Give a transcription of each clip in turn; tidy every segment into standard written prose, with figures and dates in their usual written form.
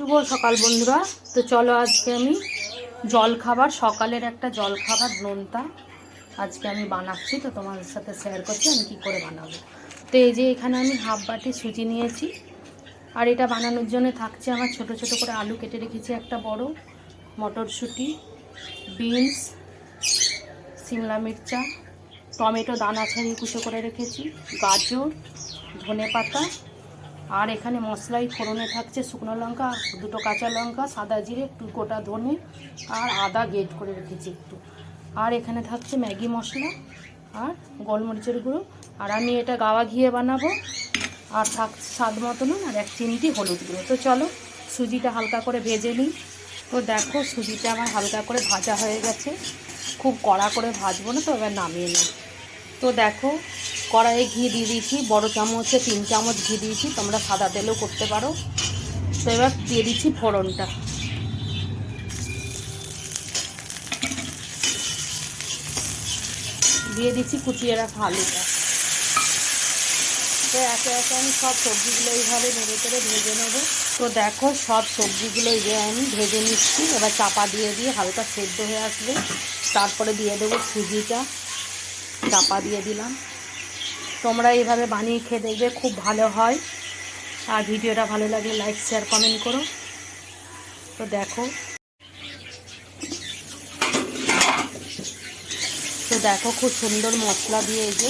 শুভ সকাল বন্ধুরা। তো চলো আজকে আমি জলখাবার, সকালের একটা জলখাবার নোনতা আজকে আমি বানাচ্ছি। তো তোমাদের সাথে শেয়ার করছি আমি কী করে বানাবো। তো এই যে এখানে আমি হাফ বাটি সুজি নিয়েছি, আর এটা বানানোর জন্য থাকছে আমার ছোট ছোট করে আলু কেটে রেখেছি একটা বড়, মটরশুঁটি, বিনস, সিমলা মির্চা, টমেটো দানা ছাড়িয়ে কুচো করে রেখেছি, গাজর, ধনেপাতা, আর এখানে মশলাই ফোড়নে থাকছে শুকনো লঙ্কা, দুটো কাঁচা লঙ্কা, সাদা জিরে, একটু গোটা ধনে, আর আদা গ্রেট করে রেখেছি একটু। আর এখানে থাকছে ম্যাগি মশলা আর গোলমরিচের গুঁড়ো। আর আমি এটা গাওয়া ঘিয়ে বানাবো। আর থাকছে স্বাদ মতো নুন আর 1 চিমটি হলুদ গুঁড়ো। তো চলো সুজিটা হালকা করে ভেজে নিই। তো দেখো সুজিটা আমার হালকা করে ভাজা হয়ে গেছে, খুব কড়া করে ভাজবো না, তো এবার নামিয়ে নিই। তো দেখো কড়াইয়ে ঘি দিয়ে দিয়েছি, বড় চামচে 3 চামচ ঘি দিয়েছি, তোমরা সাদা তেলেও করতে পারো। তো এবার দিয়ে দিচ্ছি ফোড়নটা। দিয়ে দিচ্ছি কুচিয়ে রাখা আলুটা। তো একে একে আমি সব সবজিগুলো এইভাবে নেড়ে চেড়ে ভেজে নেব। তো দেখো সব সবজিগুলো এই যে আমি ভেজে নিচ্ছি। এবার চাপা দিয়ে দিয়ে হালকা সেদ্ধ হয়ে আসবে, তারপরে দিয়ে দেবো সুজিটা। চাপা দিয়ে দিলাম। তোমরা এইভাবে বানিয়ে খেয়ে দেখবে, খুব ভালো হয়। আর ভিডিওটা ভালো লাগলে লাইক শেয়ার কমেন্ট করো। তো দেখো খুব সুন্দর মশলা দিয়ে এই যে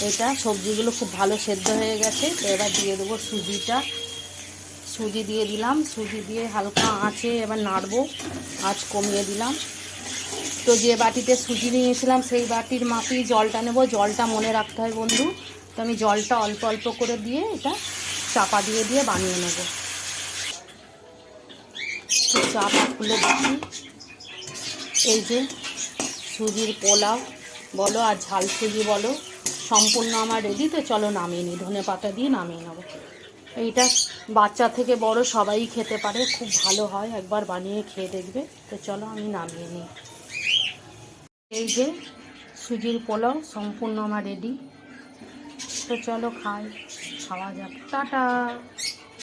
এটা সবজিগুলো খুব ভালো সেদ্ধ হয়ে গেছে। তো এবার দিয়ে দেবো সুজিটা। সুজি দিয়ে দিলাম, সুজি দিয়ে হালকা আঁচে এবার নাড়বো, আঁচ কমিয়ে দিলাম। তো যে বাটিতে সুজি নিয়েছিলাম সেই বাটির মাপেই জলটা নেব। জলটা মনে রাখতে হয় বন্ধু। তো আমি জলটা অল্প অল্প করে দিয়ে এটা চাপা দিয়ে দিয়ে বানিয়ে নেব। তো চাপা খুলে দেখি, এই যে সুজির পোলাও বলো আর ঝাল সুজি বলো সম্পূর্ণ আমার রেডি। তো চলো নামিয়ে নিই, ধনেপাতা দিয়ে নামিয়ে নেবো। এইটা বাচ্চা থেকে বড় সবাই খেতে পারে, খুব ভালো হয়, একবার বানিয়ে খেয়ে দেখবে। তো চলো আমি নামিয়ে নিই। এই যে সুজির পোলাও সম্পূর্ণ আমার রেডি। তো চলো খাওয়া যাক। টাটা।